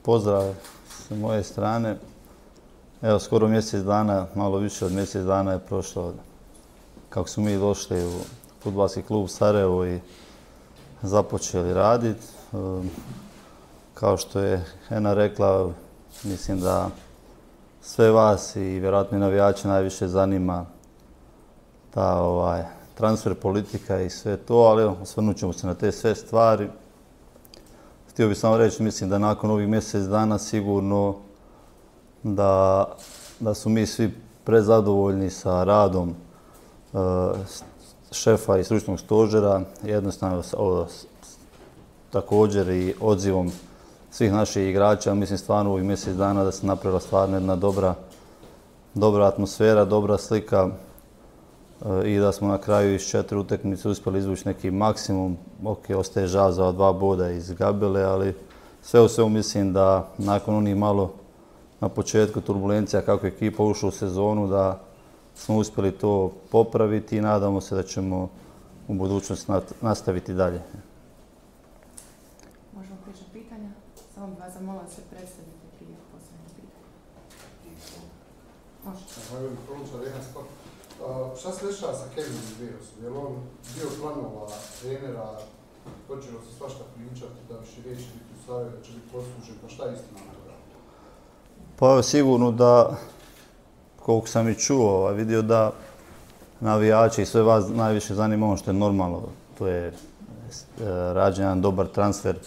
Pozdrav s moje strane. Evo, skoro mjesec dana, malo više od mjesec dana je prošlo kako smo mi došli u Fudbalski klub Sarajevo i započeli raditi. Kao što je Hena rekla, mislim da sve vas i vjerojatno i navijače najviše zanima ta transfer politika i sve to, ali osvrnut ćemo se na te sve stvari. Htio bih samo reći, mislim da nakon ovih mjesec dana sigurno da su mi svi prezadovoljni sa radom šefa i stručnog stožera, jednostavno također i odzivom svih naših igrača. Mislim stvarno u ovih mjesec dana da se napravila stvarno jedna dobra atmosfera, dobra slika i da smo na kraju iz 4 utakmice uspjeli izvući neki maksimum. Ok, ostaje žal za 2 boda iz Gabele, ali sve u svemu mislim da nakon onih malo na početku turbulencija kako je ekipa ušla u sezonu, da smo uspjeli to popraviti i nadamo se da ćemo u budućnosti nastaviti dalje. Možemo pričati pitanja? Samo bih vas zamolila da se predstavite prije posljednog pitanja. Može. Zahvaljujem Kroničar, jedan sport. Šta se dešava sa Kevinom Zvirosom? Je li on dio planova trenera, počelo se svašta pričati da više neće biti u Sarajevu, da će biti poslužen, pa šta je istina na toga? Pa sigurno da, koliko sam i čuo, vidio da navijači i sve vas najviše zanima ono što je normalno. To je rađen jedan dobar transfer.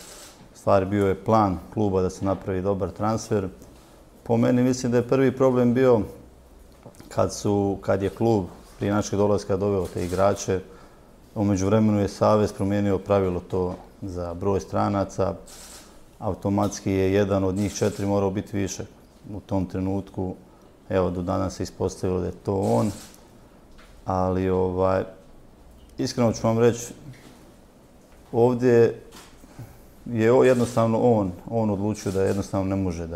Stvari bio je plan kluba da se napravi dobar transfer. Po meni mislim da je prvi problem bio kad je klub prije našeg dolaska doveo te igrače. U međuvremenu je Savez promijenio pravilo to za broj stranaca. Automatski je jedan od njih 4 morao biti više. U tom trenutku, evo, do danas se ispostavilo da je to on. Ali, iskreno ću vam reći, ovdje je jednostavno on odlučio da jednostavno ne može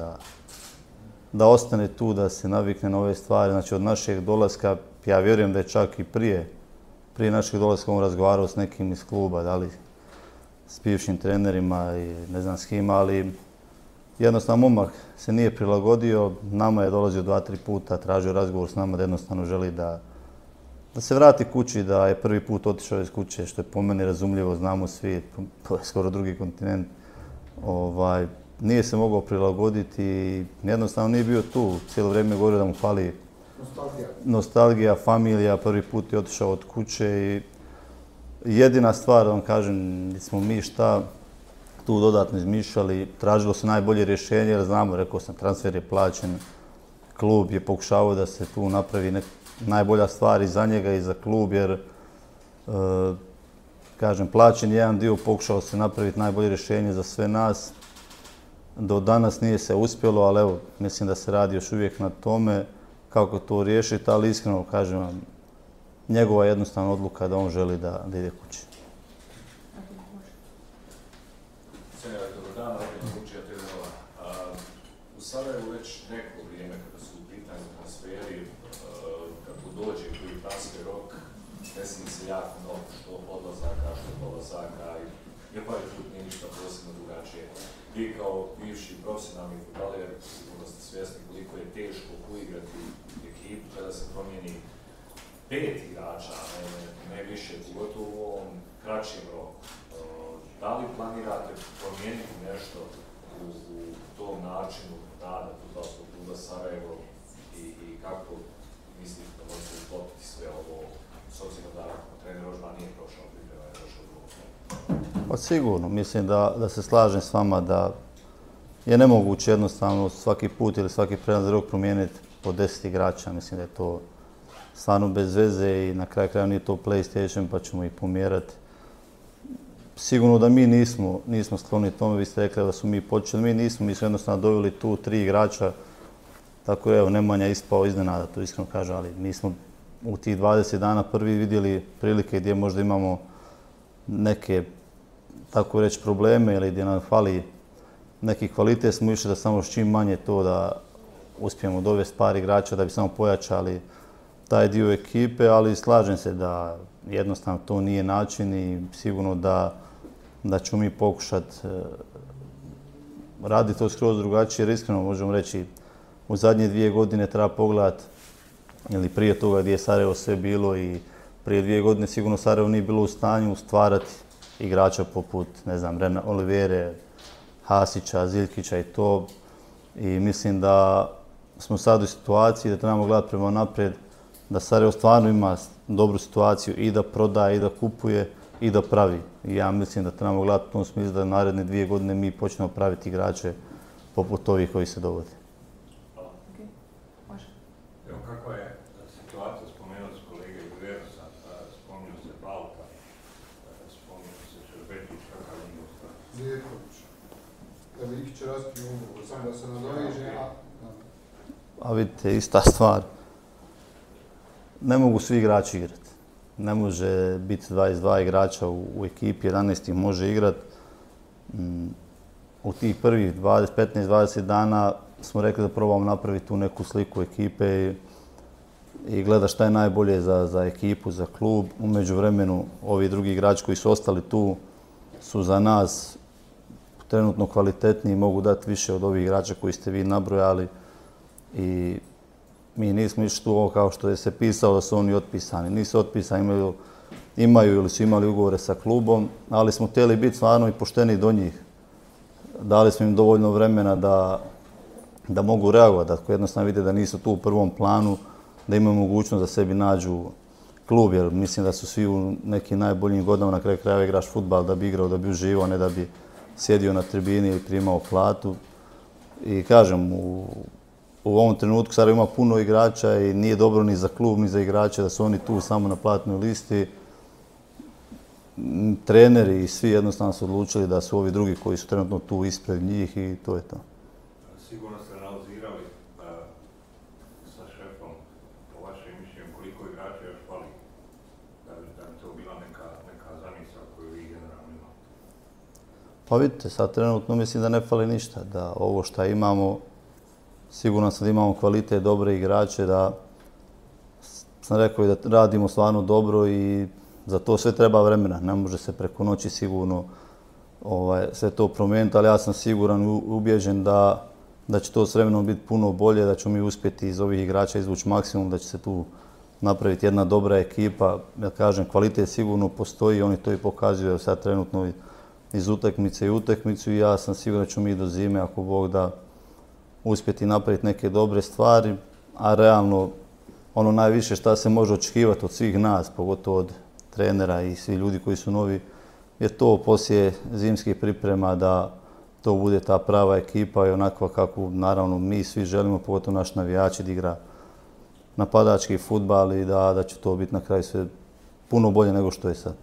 da ostane tu, da se navikne na ove stvari. Znači, od našeg dolaska, ja vjerujem da je čak i prije našeg dolaska on razgovarao s nekim iz kluba, da li s bivšim trenerima i ne znam s kim, ali jednostavno momak se nije prilagodio, nama je dolazio 2-3 puta, tražio razgovor s nama da jednostavno želi da se vrati kući, da je prvi put otišao iz kuće, što je po meni razumljivo, znamo svi, to je skoro drugi kontinent. Nije se mogao prilagoditi i jednostavno nije bio tu. Cijelo vrijeme je govorio da mu fali nostalgija, familija, prvi put je otišao od kuće i jedina stvar, da vam kažem, smo mi šta tu dodatno izmišljali, tražilo se najbolje rješenje, jer znamo, rekao sam, transfer je plaćen, klub je pokušavao da se tu napravi najbolja stvar i za njega i za klub, jer, kažem, plaćen je jedan dio, pokušao se napraviti najbolje rješenje za sve nas. Do danas nije se uspjelo, ali evo, mislim da se radi još uvijek na tome kako to riješiti, ali iskreno kažem vam, njegova jednostavna odluka da on želi da ide kući. U Sarajevu već neko vrijeme kada su u pitanju transferi, kako dođe koji transfer rok, desi se jako mnogo što odlazaka, što dolazaka i pa je tu nije ništa posebno drugačije. Vi kao bivši profesionalni fudbaler sigurno ste svjesni koliko je teško uigrati ekipu kada se promijeni 5 igrača, ne više, pogotovo u ovom kraćem roku. Da li planirate promijeniti nešto u tom načinu rada Fudbalskog kluba Sarajevo i kako mislite da možete uklopiti sve ovo, s obzirom da trener Rožman nije prošao priprema, je došao u drugom? Pa sigurno, mislim da se slažem s vama da je nemoguće jednostavno svaki put ili svaki prelazni rok promijeniti po 10 igrača. Mislim da je to stvarno bez veze i na kraju kraja nije to PlayStation pa ćemo ih pomjerati. Sigurno da mi nismo skloni tome, vi ste rekli da su mi počeli, mi smo jednostavno doveli tu 3 igrača, tako evo Nemanja ispao iznenada, to iskreno kažem, ali mi smo u tih 20 dana prvi vidjeli prilike gdje možda imamo neke, tako reći, probleme ili gdje nam fali neki kvalitet, smo išli da samo čim manje to da uspijemo dovesti par igrača da bi samo pojačali taj dio ekipe, ali slažem se da jednostavno to nije način i sigurno da ćemo mi pokušati radi to skroz drugačije, jer iskreno možemo reći u zadnje 2 godine treba pogledati, ili prije toga gdje je Sarajevo sve bilo i prije 2 godine sigurno Sarajevo nije bilo u stanju stvarati igrača poput, ne znam, Olivere, Hasića, Ziljkića i to. I mislim da smo sad u situaciji da trebamo gledati prema naprijed, da Sarajevo stvarno ima dobru situaciju i da prodaje, i da kupuje, i da pravi. I ja mislim da trebamo gledati u tom smislu da naredne 2 godine mi počnemo praviti igrače poput ovih koji se dovode. Evo, kakva je situacija, spomenuli su kolege iz Verosa, spominju se Balka, spominju se Šerbetić, kakav je njegov stav? Zijetković. Evo, Ikić će raskinu ugovor, samo da se nadoveže, A vidite, ista stvar. Ne mogu svi igrači igrati. Ne može biti 22 igrača u ekipi, 11 ih može igrati. U tih prvih 15-20 dana smo rekli da probamo napraviti tu neku sliku ekipe i gleda šta je najbolje za ekipu, za klub. U međuvremenu ovi drugi igrači koji su ostali tu su za nas trenutno kvalitetniji i mogu dati više od ovih igrača koji ste vi nabrojali. I mi nismo išli tu kao što je se pisalo da su oni otpisani. Nisu otpisani, imaju ili su imali ugovore sa klubom, ali smo htjeli biti stvarno i pošteni do njih. Dali smo im dovoljno vremena da mogu reagovati, da jednostavno vide da nisu tu u prvom planu, da imaju mogućnost da sebi nađu klub, jer mislim da su svi u nekim najboljim godinama, na kraju krajeva igraš fudbal da bi igrao, da bi uživao, ne da bi sjedio na tribini ili primao platu. I kažem, u ovom trenutku Sarajevo ima puno igrača i nije dobro ni za klub, ni za igrače da su oni tu samo na platnoj listi. Treneri i svi jednostavno su odlučili da su ovi drugi koji su trenutno tu ispred njih i to je to. Sigurno ste analizirali sa šefom, po vašem mišljenju, koliko igrača još fali da bi to bila neka zamisao koju vi generalno imate? Pa vidite, sad trenutno mislim da ne fali ništa, da ovo što imamo, sigurno sad imamo kvalitet, dobre igrače, da sam rekao i da radimo stvarno dobro i za to sve treba vremena. Ne može se preko noći sigurno sve to promijeniti, ali ja sam siguran i ubijeđen da će to s vremenom biti puno bolje, da ćemo mi uspjeti iz ovih igrača izvući maksimum, da će se tu napraviti jedna dobra ekipa. Ja kažem, kvalitet sigurno postoji, oni to i pokazuju sad trenutno iz utakmice i utakmicu i ja sam siguran da ćemo mi do zime, ako Bog da, uspjeti napraviti neke dobre stvari, a realno ono najviše što se može očekivati od svih nas, pogotovo od trenera i svi ljudi koji su novi, je to poslije zimskih priprema da to bude ta prava ekipa i onakva kako naravno mi svi želimo, pogotovo naši navijači, da igra napadački fudbal i da će to biti na kraju sve puno bolje nego što je sad.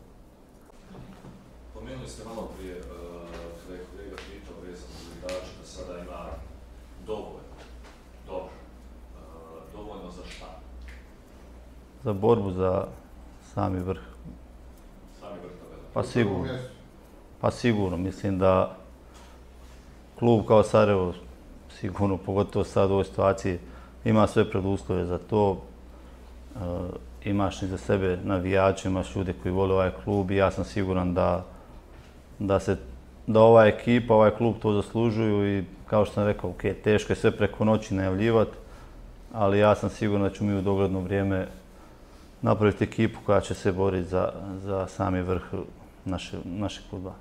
Pomenuli ste malo prije, kada je kolega pitao vezano za igrače, da sada ima dovoljno za šta? Za borbu za sami vrh. Sami vrh tabele. Pa sigurno. Pa sigurno. Mislim da klub kao Sarajevo sigurno, pogotovo sad u ovoj situaciji, ima sve preduslove za to. Imaš i za sebe navijače, imaš ljude koji vole ovaj klub i ja sam siguran da ova ekipa, ovaj klub to zaslužuju i kao što sam rekao, ok, teško je sve preko noći najavljivati, ali ja sam siguran da ćemo mi u dogledno vrijeme napraviti ekipu koja će se boriti za sami vrh našeg kluba.